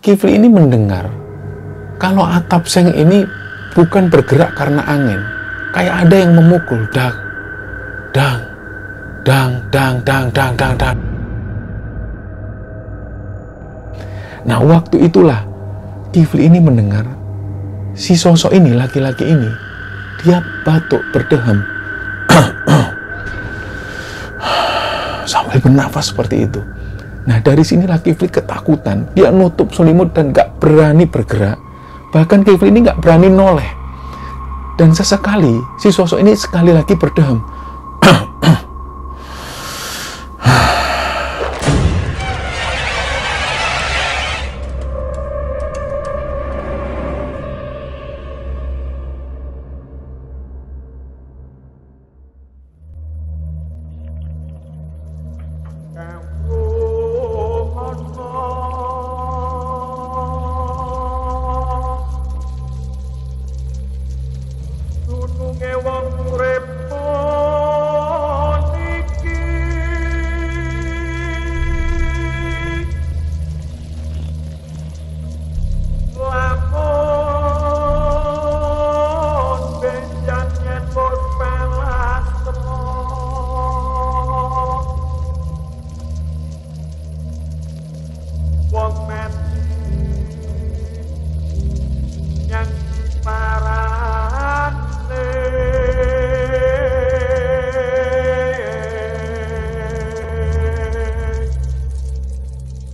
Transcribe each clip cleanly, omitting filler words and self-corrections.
Kifli ini mendengar kalau atap seng ini bukan bergerak karena angin, kayak ada yang memukul, dang, dang, dang, dang, dang, dang, dang, dang. Nah, waktu itulah Kifli ini mendengar si sosok ini, laki-laki ini, dia batuk berdeham sambil bernafas seperti itu. Nah, dari sinilah Kifli ketakutan. Dia nutup selimut dan gak berani bergerak. Bahkan Kifli ini gak berani noleh. Dan sesekali si sosok ini sekali lagi berdeham.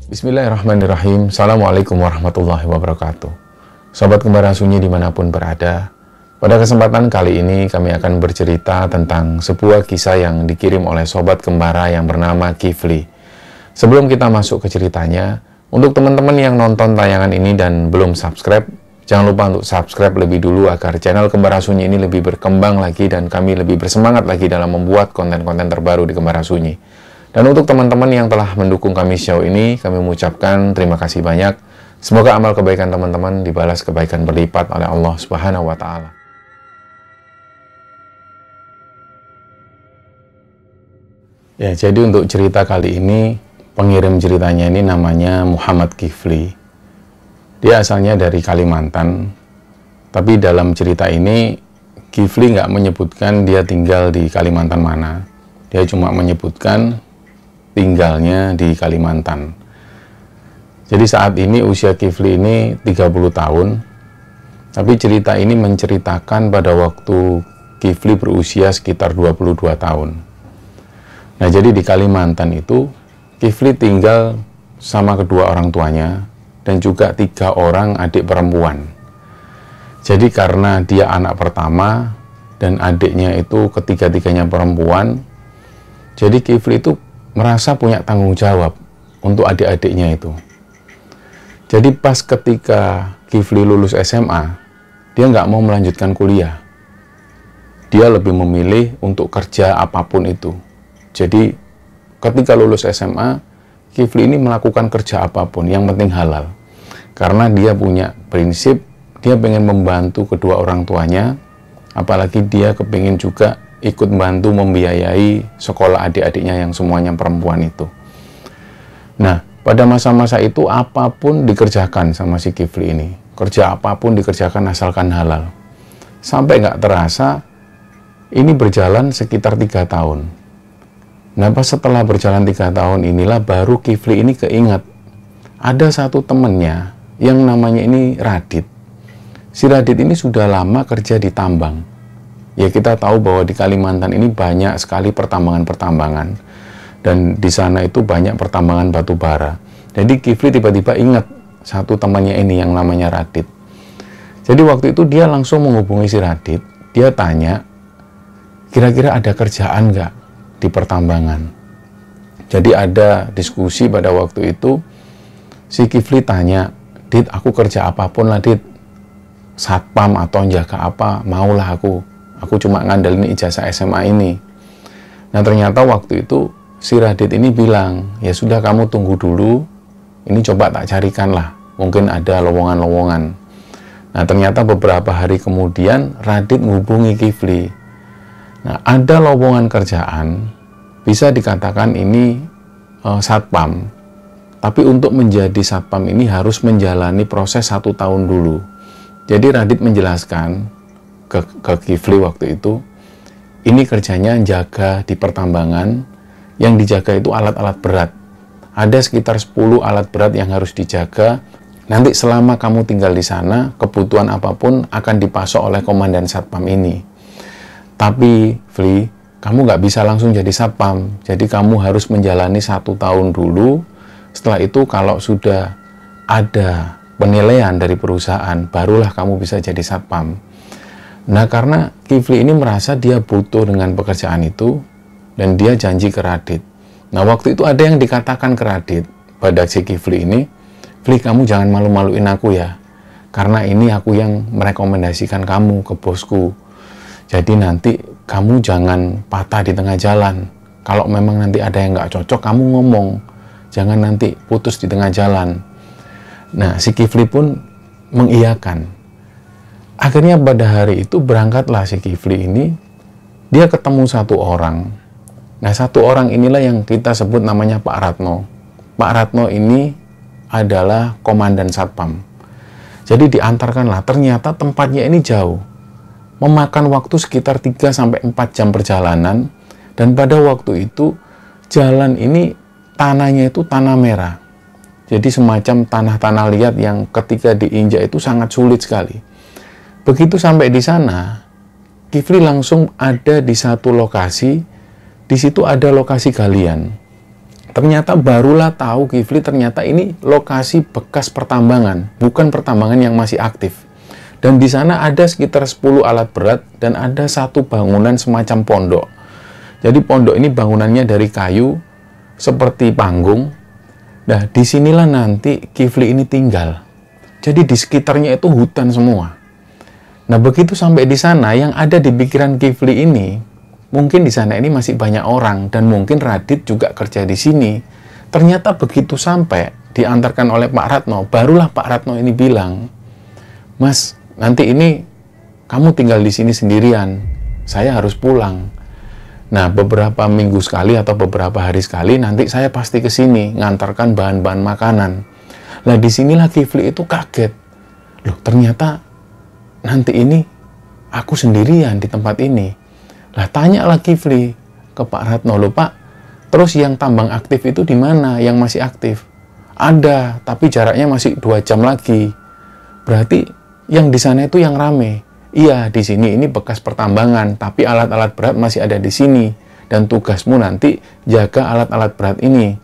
Bismillahirrahmanirrahim. Assalamualaikum warahmatullahi wabarakatuh. Sobat Kembara Sunyi dimanapun berada, pada kesempatan kali ini kami akan bercerita tentang sebuah kisah yang dikirim oleh Sobat Kembara yang bernama Kifli. Sebelum kita masuk ke ceritanya, untuk teman-teman yang nonton tayangan ini dan belum subscribe, jangan lupa untuk subscribe lebih dulu agar channel Kembara Sunyi ini lebih berkembang lagi dan kami lebih bersemangat lagi dalam membuat konten-konten terbaru di Kembara Sunyi. Dan untuk teman-teman yang telah mendukung kami show ini, kami mengucapkan terima kasih banyak. Semoga amal kebaikan teman-teman dibalas kebaikan berlipat oleh Allah Subhanahu wa Ta'ala. Ya, jadi untuk cerita kali ini, pengirim ceritanya ini namanya Muhammad Kifli. Dia asalnya dari Kalimantan, tapi dalam cerita ini Kifli nggak menyebutkan dia tinggal di Kalimantan mana. Dia cuma menyebutkan tinggalnya di Kalimantan. Jadi saat ini usia Kifli ini 30 tahun, tapi cerita ini menceritakan pada waktu Kifli berusia sekitar 22 tahun. Nah, jadi di Kalimantan itu Kifli tinggal sama kedua orang tuanya dan juga 3 orang adik perempuan. Jadi karena dia anak pertama dan adiknya itu ketiga-tiganya perempuan, jadi Kifli itu merasa punya tanggung jawab untuk adik-adiknya itu. Jadi pas ketika Kifli lulus SMA, dia nggak mau melanjutkan kuliah. Dia lebih memilih untuk kerja apapun itu. Jadi ketika lulus SMA, Kifli ini melakukan kerja apapun, yang penting halal. Karena dia punya prinsip, dia pengen membantu kedua orang tuanya, apalagi dia kepingin juga ikut bantu membiayai sekolah adik-adiknya yang semuanya perempuan itu. Nah, pada masa-masa itu apapun dikerjakan sama si Kifli ini. Kerja apapun dikerjakan asalkan halal. Sampai nggak terasa, ini berjalan sekitar 3 tahun. Nah, pas setelah berjalan 3 tahun inilah baru Kifli ini keingat. Ada satu temennya yang namanya ini Radit. Si Radit ini sudah lama kerja di tambang. Ya, kita tahu bahwa di Kalimantan ini banyak sekali pertambangan-pertambangan. Dan di sana itu banyak pertambangan batu bara. Jadi Kifli tiba-tiba ingat satu temannya ini yang namanya Radit. Jadi waktu itu dia langsung menghubungi si Radit. Dia tanya, kira-kira ada kerjaan nggak di pertambangan? Jadi ada diskusi pada waktu itu. Si Kifli tanya, Dit, aku kerja apapun lah, Dit. Satpam atau jaga apa, maulah aku. Aku cuma ngandelin ijazah SMA ini. Nah, ternyata waktu itu si Radit ini bilang, ya sudah kamu tunggu dulu, ini coba tak carikan lah, mungkin ada lowongan-lowongan. Nah, ternyata beberapa hari kemudian Radit menghubungi Kifli. Nah, ada lowongan kerjaan, bisa dikatakan ini satpam. Tapi untuk menjadi satpam ini harus menjalani proses 1 tahun dulu. Jadi Radit menjelaskan ke Kifli waktu itu, ini kerjanya jaga di pertambangan, yang dijaga itu alat-alat berat. Ada sekitar 10 alat berat yang harus dijaga. Nanti selama kamu tinggal di sana, kebutuhan apapun akan dipasok oleh komandan satpam ini. Tapi, Fli, kamu nggak bisa langsung jadi satpam. Jadi kamu harus menjalani 1 tahun dulu. Setelah itu kalau sudah ada penilaian dari perusahaan, barulah kamu bisa jadi satpam. Nah, karena Kifli ini merasa dia butuh dengan pekerjaan itu, dan dia janji ke Radit. Nah, waktu itu ada yang dikatakan ke Radit pada si Kifli ini, Fli, kamu jangan malu-maluin aku ya, karena ini aku yang merekomendasikan kamu ke bosku. Jadi nanti kamu jangan patah di tengah jalan. Kalau memang nanti ada yang nggak cocok, kamu ngomong. Jangan nanti putus di tengah jalan. Nah, si Kifli pun mengiyakan. Akhirnya pada hari itu berangkatlah si Kifli ini. Dia ketemu satu orang. Nah, satu orang inilah yang kita sebut namanya Pak Ratno. Pak Ratno ini adalah komandan satpam. Jadi diantarkanlah, ternyata tempatnya ini jauh. Memakan waktu sekitar 3-4 jam perjalanan. Dan pada waktu itu, jalan ini tanahnya itu tanah merah. Jadi semacam tanah-tanah liat yang ketika diinjak itu sangat sulit sekali. Begitu sampai di sana, Kifli langsung ada di satu lokasi. Di situ ada lokasi galian. Ternyata barulah tahu Kifli ternyata ini lokasi bekas pertambangan, bukan pertambangan yang masih aktif. Dan di sana ada sekitar 10 alat berat dan ada satu bangunan semacam pondok. Jadi pondok ini bangunannya dari kayu seperti panggung. Nah, disinilah nanti Kifli ini tinggal. Jadi di sekitarnya itu hutan semua. Nah, begitu sampai di sana, yang ada di pikiran Kifli ini, mungkin di sana ini masih banyak orang, dan mungkin Radit juga kerja di sini. Ternyata begitu sampai, diantarkan oleh Pak Ratno, barulah Pak Ratno ini bilang, Mas, nanti ini kamu tinggal di sini sendirian, saya harus pulang. Nah, beberapa minggu sekali atau beberapa hari sekali, nanti saya pasti ke sini, ngantarkan bahan-bahan makanan. Nah, disinilah Kifli itu kaget. Loh, ternyata nanti ini aku sendirian di tempat ini. Lah, tanya lagi Kifli ke Pak Ratno, loh Pak, terus yang tambang aktif itu di mana? Yang masih aktif? Ada, tapi jaraknya masih 2 jam lagi. Berarti yang di sana itu yang rame. Iya, di sini ini bekas pertambangan, tapi alat-alat berat masih ada di sini. Dan tugasmu nanti jaga alat-alat berat ini.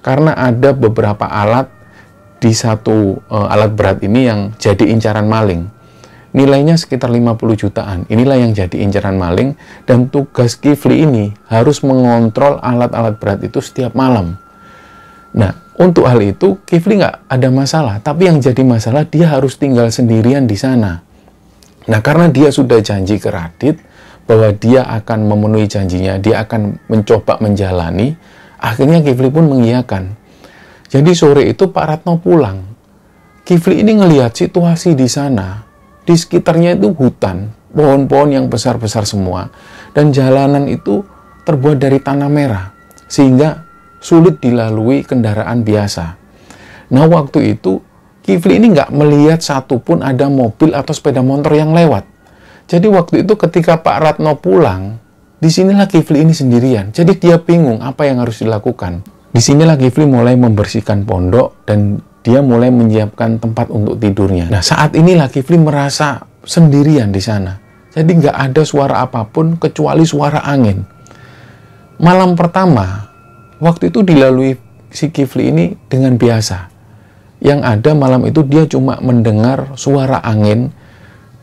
Karena ada beberapa alat di satu alat berat ini yang jadi incaran maling. Nilainya sekitar 50 jutaan. Inilah yang jadi incaran maling. Dan tugas Kifli ini harus mengontrol alat-alat berat itu setiap malam. Nah, untuk hal itu Kifli nggak ada masalah. Tapi yang jadi masalah, dia harus tinggal sendirian di sana. Nah, karena dia sudah janji ke Radit bahwa dia akan memenuhi janjinya, dia akan mencoba menjalani, akhirnya Kifli pun mengiyakan. Jadi sore itu Pak Ratno pulang. Kifli ini ngelihat situasi di sana. Di sekitarnya itu hutan, pohon-pohon yang besar-besar semua. Dan jalanan itu terbuat dari tanah merah, sehingga sulit dilalui kendaraan biasa. Nah, waktu itu Kifli ini nggak melihat satupun ada mobil atau sepeda motor yang lewat. Jadi waktu itu ketika Pak Ratno pulang, disinilah Kifli ini sendirian. Jadi dia bingung apa yang harus dilakukan. Disinilah Kifli mulai membersihkan pondok dan dia mulai menyiapkan tempat untuk tidurnya. Nah, saat inilah Kifli merasa sendirian di sana. Jadi nggak ada suara apapun kecuali suara angin. Malam pertama, waktu itu dilalui si Kifli ini dengan biasa. Yang ada malam itu dia cuma mendengar suara angin,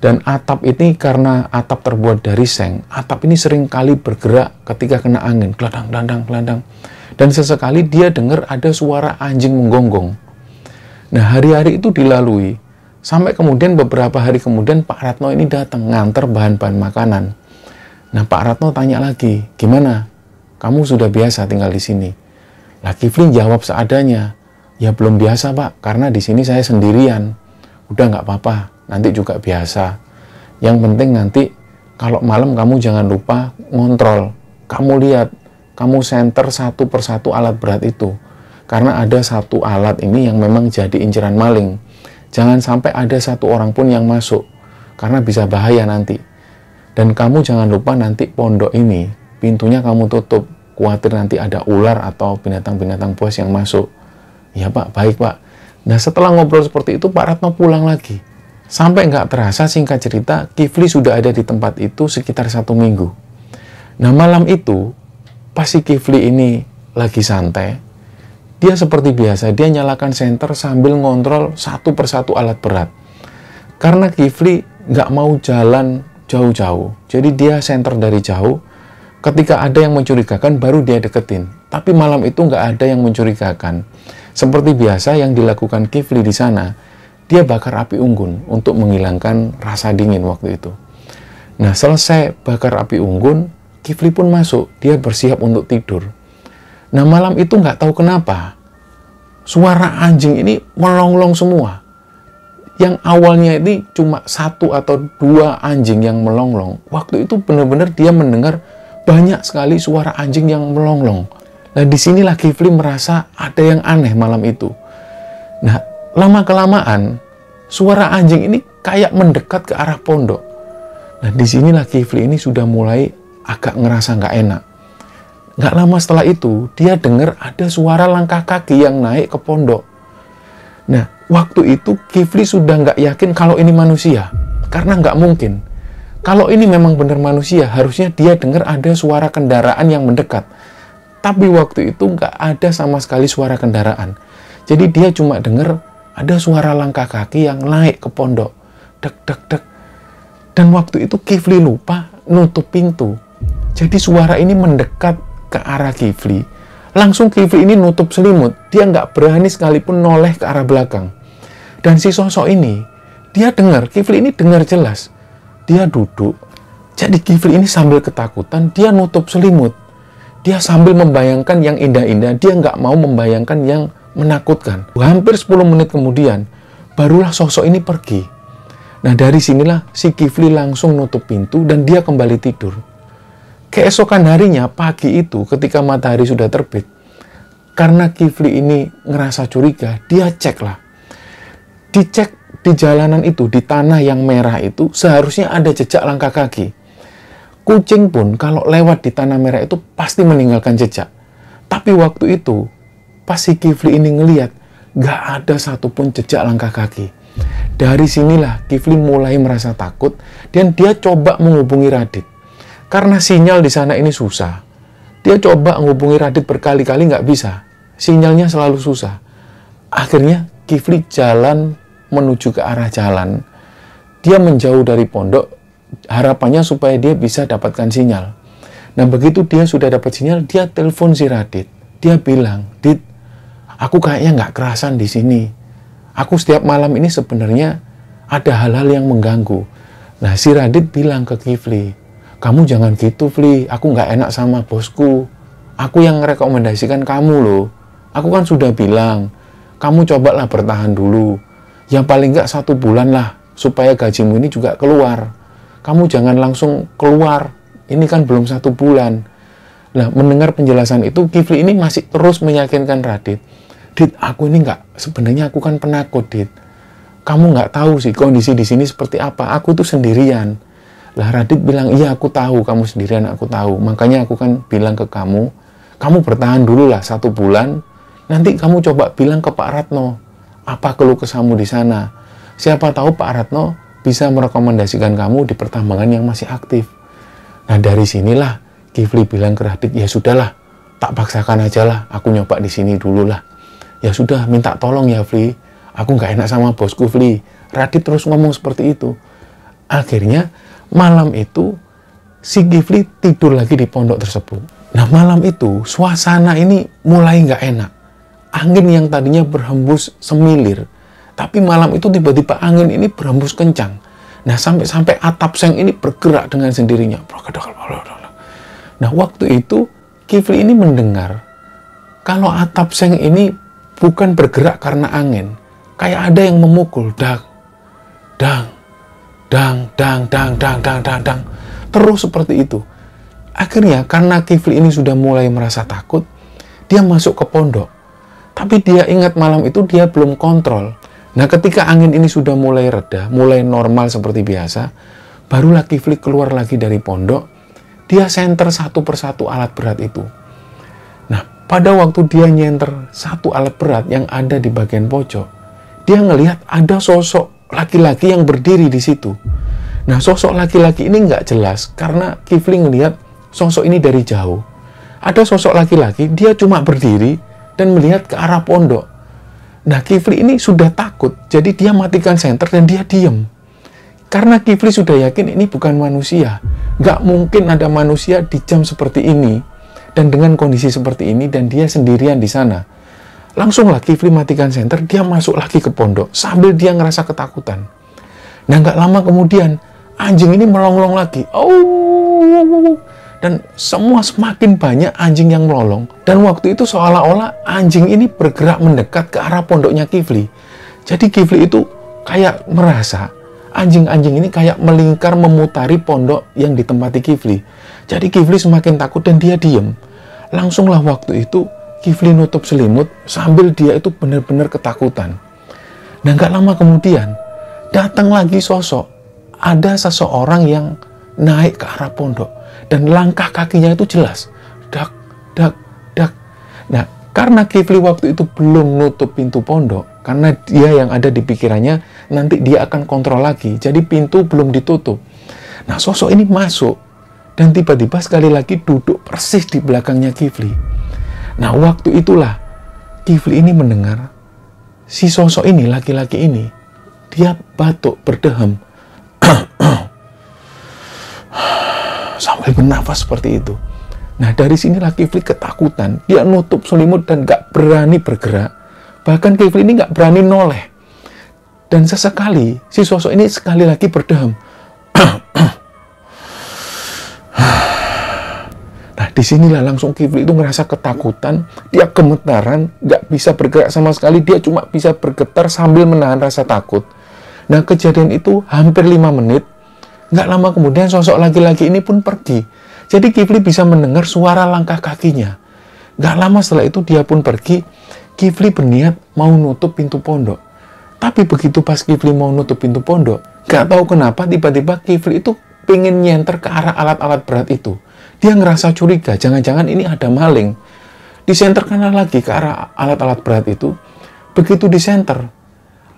dan atap ini karena atap terbuat dari seng, atap ini sering kali bergerak ketika kena angin, geladang, geladang, geladang. Dan sesekali dia dengar ada suara anjing menggonggong. Nah, hari-hari itu dilalui, sampai kemudian beberapa hari kemudian Pak Ratno ini datang ngantar bahan-bahan makanan. Nah, Pak Ratno tanya lagi, gimana? Kamu sudah biasa tinggal di sini? Lah, Kifli jawab seadanya. Ya belum biasa Pak, karena di sini saya sendirian. Udah nggak apa-apa, nanti juga biasa. Yang penting nanti kalau malam kamu jangan lupa ngontrol. Kamu lihat, kamu senter satu persatu alat berat itu. Karena ada satu alat ini yang memang jadi inceran maling. Jangan sampai ada satu orang pun yang masuk, karena bisa bahaya nanti. Dan kamu jangan lupa nanti pondok ini, pintunya kamu tutup, khawatir nanti ada ular atau binatang-binatang buas yang masuk. Ya Pak, baik Pak. Nah setelah ngobrol seperti itu, Pak Ratno pulang lagi. Sampai nggak terasa, singkat cerita, Kifli sudah ada di tempat itu sekitar 1 minggu. Nah malam itu, pas si Kifli ini lagi santai, dia seperti biasa, dia nyalakan senter sambil ngontrol satu persatu alat berat. Karena Kifli nggak mau jalan jauh-jauh, jadi dia senter dari jauh. Ketika ada yang mencurigakan, baru dia deketin. Tapi malam itu nggak ada yang mencurigakan. Seperti biasa yang dilakukan Kifli di sana, dia bakar api unggun untuk menghilangkan rasa dingin waktu itu. Nah, selesai bakar api unggun, Kifli pun masuk, dia bersiap untuk tidur. Nah, malam itu nggak tahu kenapa, suara anjing ini melonglong semua. Yang awalnya ini cuma 1 atau 2 anjing yang melonglong. Waktu itu benar-benar dia mendengar banyak sekali suara anjing yang melonglong. Nah, disinilah Kifli merasa ada yang aneh malam itu. Nah, lama-kelamaan, suara anjing ini kayak mendekat ke arah pondok. Nah, disinilah Kifli ini sudah mulai agak ngerasa nggak enak. Nggak lama setelah itu, dia dengar ada suara langkah kaki yang naik ke pondok. Nah, waktu itu Kifli sudah nggak yakin kalau ini manusia. Karena nggak mungkin. Kalau ini memang benar manusia, harusnya dia dengar ada suara kendaraan yang mendekat. Tapi waktu itu nggak ada sama sekali suara kendaraan. Jadi dia cuma dengar ada suara langkah kaki yang naik ke pondok. Dek, dek, dek. Dan waktu itu Kifli lupa nutup pintu. Jadi suara ini mendekat ke arah Kifli. Langsung Kifli ini nutup selimut. Dia nggak berani sekalipun noleh ke arah belakang. Dan si sosok ini, dia dengar, Kifli ini dengar jelas. Dia duduk. Jadi Kifli ini sambil ketakutan, dia nutup selimut. Dia sambil membayangkan yang indah-indah. Dia nggak mau membayangkan yang menakutkan. Hampir 10 menit kemudian, barulah sosok ini pergi. Nah, dari sinilah si Kifli langsung nutup pintu dan dia kembali tidur. Keesokan harinya, pagi itu, ketika matahari sudah terbit, karena Kifli ini ngerasa curiga, dia cek lah. Dicek di jalanan itu, di tanah yang merah itu, seharusnya ada jejak langkah kaki. Kucing pun kalau lewat di tanah merah itu pasti meninggalkan jejak. Tapi waktu itu, pas si Kifli ini ngeliat, gak ada satupun jejak langkah kaki. Dari sinilah Kifli mulai merasa takut, dan dia coba menghubungi Radit. Karena sinyal di sana ini susah. Dia coba menghubungi Radit berkali-kali nggak bisa. Sinyalnya selalu susah. Akhirnya Kifli jalan menuju ke arah jalan. Dia menjauh dari pondok. Harapannya supaya dia bisa dapatkan sinyal. Nah begitu dia sudah dapat sinyal, dia telepon si Radit. Dia bilang, Dit, aku kayaknya nggak kerasan di sini. Aku setiap malam ini sebenarnya ada hal-hal yang mengganggu. Nah si Radit bilang ke Kifli, kamu jangan gitu, Fli. Aku nggak enak sama bosku. Aku yang merekomendasikan kamu loh. Aku kan sudah bilang, kamu cobalah bertahan dulu. Yang paling nggak 1 bulan lah, supaya gajimu ini juga keluar. Kamu jangan langsung keluar. Ini kan belum 1 bulan. Nah, mendengar penjelasan itu, Kifli ini masih terus meyakinkan Radit. Dit, aku ini nggak, sebenarnya aku kan penakut, Dit. Kamu nggak tahu sih kondisi di sini seperti apa. Aku tuh sendirian. Lah Radit bilang, iya aku tahu kamu sendirian, aku tahu. Makanya aku kan bilang ke kamu, kamu bertahan dulu lah 1 bulan. Nanti kamu coba bilang ke Pak Ratno, apa keluh kesahmu di sana. Siapa tahu Pak Ratno bisa merekomendasikan kamu di pertambangan yang masih aktif. Nah dari sinilah Kifli bilang ke Radit, ya sudahlah, tak paksakan aja lah, aku nyoba di sini dulu lah. Ya sudah, minta tolong ya Fli, aku nggak enak sama bosku Fli. Radit terus ngomong seperti itu. Akhirnya malam itu, si Kifli tidur lagi di pondok tersebut. Nah, malam itu, suasana ini mulai nggak enak. Angin yang tadinya berhembus semilir, tapi malam itu tiba-tiba angin ini berhembus kencang. Nah, sampai-sampai atap seng ini bergerak dengan sendirinya. Nah, waktu itu, Kifli ini mendengar, kalau atap seng ini bukan bergerak karena angin. Kayak ada yang memukul, dang, dang, dang, dang, dang, dang, dang, dang, dang. Terus seperti itu. Akhirnya karena Kifli ini sudah mulai merasa takut, dia masuk ke pondok. Tapi dia ingat malam itu dia belum kontrol. Nah, ketika angin ini sudah mulai reda, mulai normal seperti biasa, barulah Kifli keluar lagi dari pondok. Dia senter satu persatu alat berat itu. Nah, pada waktu dia nyenter satu alat berat yang ada di bagian pojok, dia ngelihat ada sosok laki-laki yang berdiri di situ. Nah, sosok laki-laki ini nggak jelas karena Kifli ngelihat sosok ini dari jauh. Ada sosok laki-laki, dia cuma berdiri dan melihat ke arah pondok. Nah, Kifli ini sudah takut, jadi dia matikan senter dan dia diem. Karena Kifli sudah yakin ini bukan manusia. Nggak mungkin ada manusia di jam seperti ini, dan dengan kondisi seperti ini, dan dia sendirian di sana. Langsunglah Kifli matikan senter, dia masuk lagi ke pondok, sambil dia ngerasa ketakutan. Nah, nggak lama kemudian, anjing ini melonglong lagi. Oh, dan semua semakin banyak anjing yang melolong. Dan waktu itu seolah-olah anjing ini bergerak mendekat ke arah pondoknya Kifli. Jadi Kifli itu kayak merasa anjing-anjing ini kayak melingkar memutari pondok yang ditempati Kifli. Jadi Kifli semakin takut dan dia diem. Langsunglah waktu itu Kifli nutup selimut sambil dia itu benar-benar ketakutan. Nah, nggak lama kemudian datang lagi sosok. Ada seseorang yang naik ke arah pondok. Dan langkah kakinya itu jelas. Dak, dak, dak. Nah, karena Kifli waktu itu belum nutup pintu pondok, karena dia yang ada di pikirannya, nanti dia akan kontrol lagi. Jadi pintu belum ditutup. Nah, sosok ini masuk. Dan tiba-tiba sekali lagi duduk persis di belakangnya Kifli. Nah, waktu itulah Kifli ini mendengar si sosok ini, laki-laki ini, dia batuk, berdeham. Sambil bernafas seperti itu. Nah, dari sinilah Kifli ketakutan. Dia nutup selimut dan gak berani bergerak. Bahkan Kifli ini gak berani noleh. Dan sesekali, si sosok ini sekali lagi berdeham. Nah, disinilah langsung Kifli itu ngerasa ketakutan. Dia gemetaran, gak bisa bergerak sama sekali. Dia cuma bisa bergetar sambil menahan rasa takut. Nah, kejadian itu hampir 5 menit. Nggak lama kemudian sosok laki-laki ini pun pergi. Jadi Kifli bisa mendengar suara langkah kakinya. Nggak lama setelah itu dia pun pergi. Kifli berniat mau nutup pintu pondok. Tapi begitu pas Kifli mau nutup pintu pondok, nggak tahu kenapa tiba-tiba Kifli itu pengen nyenter ke arah alat-alat berat itu. Dia ngerasa curiga, jangan-jangan ini ada maling. Disenterkan lagi ke arah alat-alat berat itu. Begitu disenter,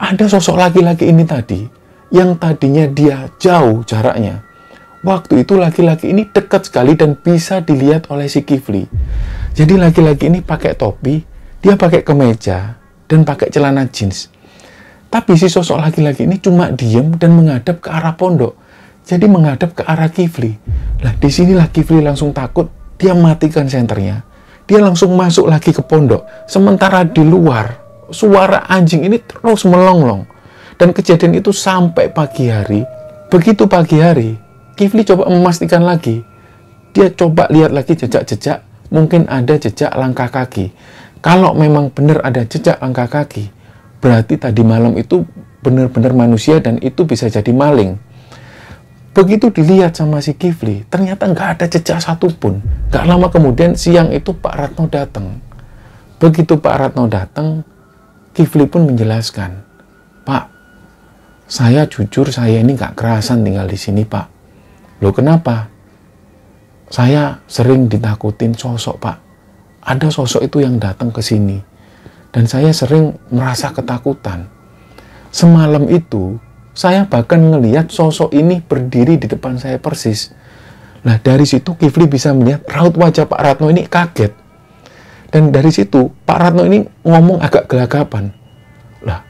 ada sosok laki-laki ini tadi, yang tadinya dia jauh jaraknya. Waktu itu laki-laki ini dekat sekali dan bisa dilihat oleh si Kifli. Jadi laki-laki ini pakai topi, dia pakai kemeja, dan pakai celana jeans. Tapi si sosok laki-laki ini cuma diem dan menghadap ke arah pondok. Jadi menghadap ke arah Kifli. Nah, disinilah Kifli langsung takut, dia matikan senternya. Dia langsung masuk lagi ke pondok. Sementara di luar, suara anjing ini terus melonglong. Dan kejadian itu sampai pagi hari. Begitu pagi hari, Kifli coba memastikan lagi. Dia coba lihat lagi jejak-jejak. Mungkin ada jejak langkah kaki. Kalau memang benar ada jejak langkah kaki, berarti tadi malam itu benar-benar manusia dan itu bisa jadi maling. Begitu dilihat sama si Kifli, ternyata nggak ada jejak satupun. Nggak lama kemudian siang itu Pak Ratno datang. Begitu Pak Ratno datang, Kifli pun menjelaskan, "Pak, saya jujur, saya ini nggak kerasan tinggal di sini, Pak." "Loh, kenapa?" "Saya sering ditakutin sosok, Pak. Ada sosok itu yang datang ke sini. Dan saya sering merasa ketakutan. Semalam itu, saya bahkan ngelihat sosok ini berdiri di depan saya persis." Nah, dari situ Kifli bisa melihat raut wajah Pak Ratno ini kaget. Dan dari situ, Pak Ratno ini ngomong agak gelagapan. "Lah,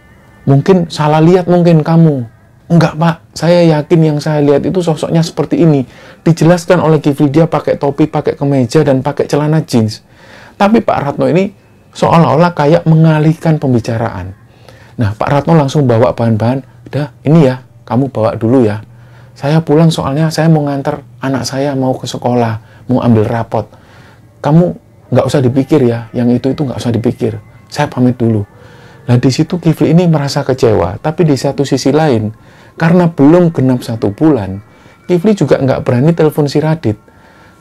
mungkin salah lihat mungkin kamu." "Enggak, Pak, saya yakin yang saya lihat itu sosoknya seperti ini." Dijelaskan oleh Kifli, dia pakai topi, pakai kemeja, dan pakai celana jeans. Tapi Pak Ratno ini seolah-olah kayak mengalihkan pembicaraan. Nah, Pak Ratno langsung bawa bahan-bahan. "Udah, ini ya, kamu bawa dulu ya. Saya pulang soalnya saya mau nganter anak saya mau ke sekolah, mau ambil rapot. Kamu nggak usah dipikir ya, yang itu nggak usah dipikir. Saya pamit dulu." Nah, di situ Kifli ini merasa kecewa. Tapi di satu sisi lain, karena belum genap 1 bulan, Kifli juga nggak berani telepon si Radit.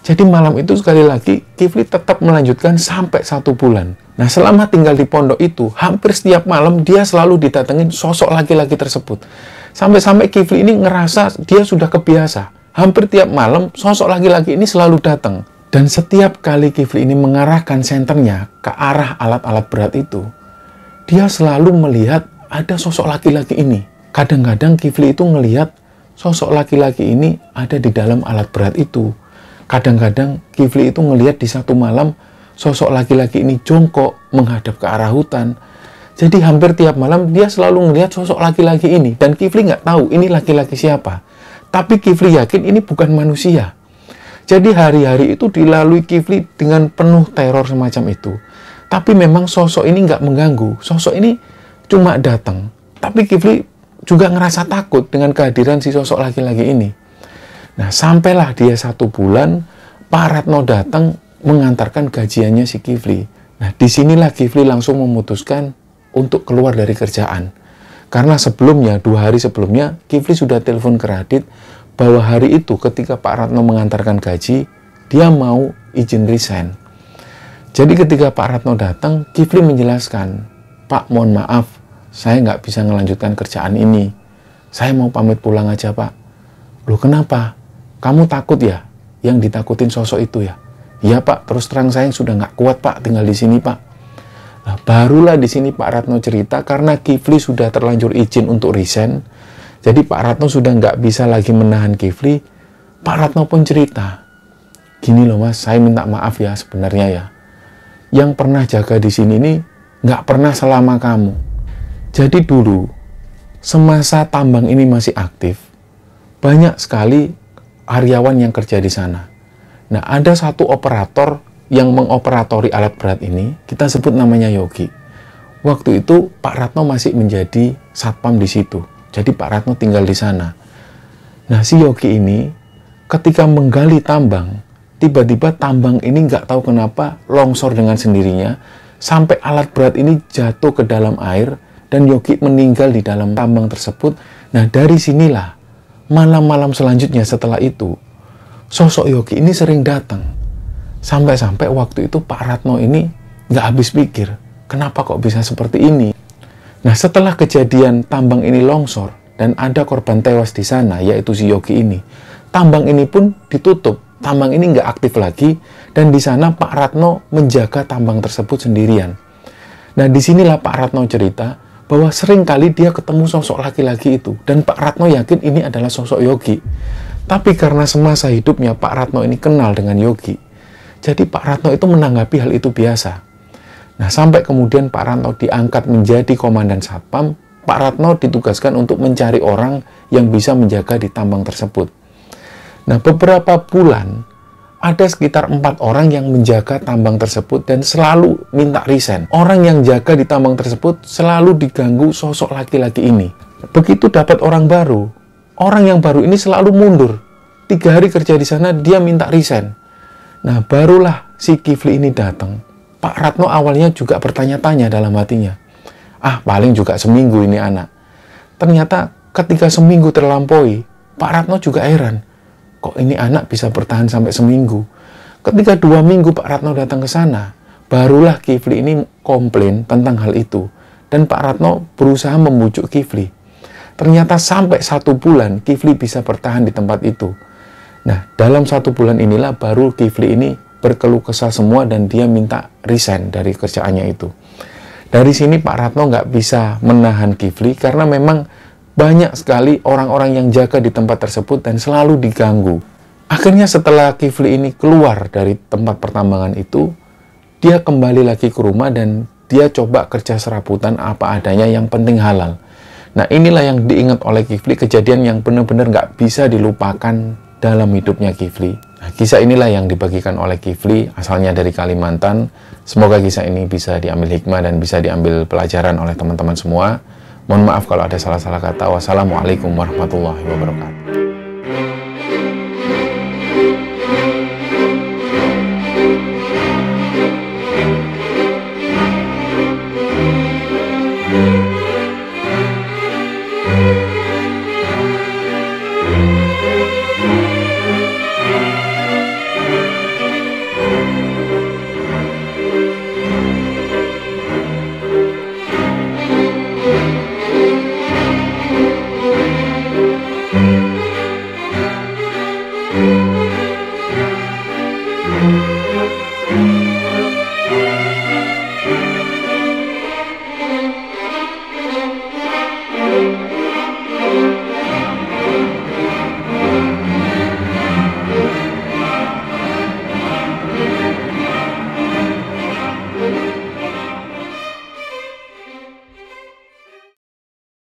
Jadi malam itu sekali lagi Kifli tetap melanjutkan sampai 1 bulan. Nah selama tinggal di pondok itu, hampir setiap malam dia selalu didatengin sosok laki-laki tersebut. Sampai-sampai Kifli ini ngerasa dia sudah kebiasa. Hampir tiap malam sosok laki-laki ini selalu datang. Dan setiap kali Kifli ini mengarahkan senternya ke arah alat-alat berat itu, dia selalu melihat ada sosok laki-laki ini. Kadang-kadang Kifli itu ngelihat sosok laki-laki ini ada di dalam alat berat itu. Kadang-kadang Kifli itu ngelihat di satu malam sosok laki-laki ini jongkok menghadap ke arah hutan. Jadi hampir tiap malam dia selalu ngelihat sosok laki-laki ini. Dan Kifli nggak tahu ini laki-laki siapa. Tapi Kifli yakin ini bukan manusia. Jadi hari-hari itu dilalui Kifli dengan penuh teror semacam itu. Tapi memang sosok ini nggak mengganggu. Sosok ini cuma datang. Tapi Kifli juga ngerasa takut dengan kehadiran si sosok laki-laki ini. Nah, sampailah dia 1 bulan, Pak Ratno datang mengantarkan gajiannya si Kifli. Nah, disinilah Kifli langsung memutuskan untuk keluar dari kerjaan. Karena sebelumnya, 2 hari sebelumnya, Kifli sudah telepon ke Radit bahwa hari itu ketika Pak Ratno mengantarkan gaji, dia mau izin resign. Jadi ketika Pak Ratno datang, Kifli menjelaskan, Pak, mohon maaf, saya nggak bisa melanjutkan kerjaan ini. Saya mau pamit pulang aja, Pak. Loh, kenapa? Kamu takut ya? Yang ditakutin sosok itu ya? Iya, Pak. Terus terang saya sudah nggak kuat, Pak, tinggal di sini, Pak. Nah, barulah di sini Pak Ratno cerita, karena Kifli sudah terlanjur izin untuk resign. Jadi Pak Ratno sudah nggak bisa lagi menahan Kifli. Pak Ratno pun cerita, gini loh Mas, saya minta maaf ya sebenarnya ya. Yang pernah jaga di sini ini nggak pernah selama kamu. Jadi dulu, semasa tambang ini masih aktif, banyak sekali karyawan yang kerja di sana. Nah, ada satu operator yang mengoperatori alat berat ini, kita sebut namanya Yogi. Waktu itu Pak Ratno masih menjadi satpam di situ. Jadi Pak Ratno tinggal di sana. Nah, si Yogi ini ketika menggali tambang, tiba-tiba tambang ini nggak tahu kenapa longsor dengan sendirinya, sampai alat berat ini jatuh ke dalam air, dan Yogi meninggal di dalam tambang tersebut. Nah, dari sinilah malam-malam selanjutnya setelah itu, sosok Yogi ini sering datang. Sampai-sampai waktu itu Pak Ratno ini nggak habis pikir, kenapa kok bisa seperti ini? Nah, setelah kejadian tambang ini longsor dan ada korban tewas di sana, yaitu si Yogi ini, tambang ini pun ditutup. Tambang ini nggak aktif lagi, dan di sana Pak Ratno menjaga tambang tersebut sendirian. Nah, disinilah Pak Ratno cerita bahwa sering kali dia ketemu sosok laki-laki itu, dan Pak Ratno yakin ini adalah sosok Yogi. Tapi karena semasa hidupnya Pak Ratno ini kenal dengan Yogi, jadi Pak Ratno itu menanggapi hal itu biasa. Nah, sampai kemudian Pak Ratno diangkat menjadi komandan satpam, Pak Ratno ditugaskan untuk mencari orang yang bisa menjaga di tambang tersebut. Nah, beberapa bulan, ada sekitar 4 orang yang menjaga tambang tersebut dan selalu minta resign. Orang yang jaga di tambang tersebut selalu diganggu sosok laki-laki ini. Begitu dapat orang baru, orang yang baru ini selalu mundur. 3 hari kerja di sana, dia minta resign. Nah, barulah si Kifli ini datang. Pak Ratno awalnya juga bertanya-tanya dalam hatinya. Ah, paling juga seminggu ini anak. Ternyata ketika seminggu terlampaui, Pak Ratno juga heran. Kok ini anak bisa bertahan sampai seminggu? Ketika 2 minggu Pak Ratno datang ke sana, barulah Kifli ini komplain tentang hal itu. Dan Pak Ratno berusaha membujuk Kifli. Ternyata sampai 1 bulan Kifli bisa bertahan di tempat itu. Nah, dalam 1 bulan inilah baru Kifli ini berkeluh kesah semua dan dia minta resign dari kerjaannya itu. Dari sini Pak Ratno nggak bisa menahan Kifli karena memang banyak sekali orang-orang yang jaga di tempat tersebut dan selalu diganggu. Akhirnya setelah Kifli ini keluar dari tempat pertambangan itu, dia kembali lagi ke rumah dan dia coba kerja serabutan apa adanya, yang penting halal. Nah, inilah yang diingat oleh Kifli, kejadian yang benar-benar nggak bisa dilupakan dalam hidupnya Kifli. Nah, kisah inilah yang dibagikan oleh Kifli, asalnya dari Kalimantan. Semoga kisah ini bisa diambil hikmah dan bisa diambil pelajaran oleh teman-teman semua. Mohon maaf kalau ada salah-salah kata. Wassalamualaikum warahmatullahi wabarakatuh. Thank you.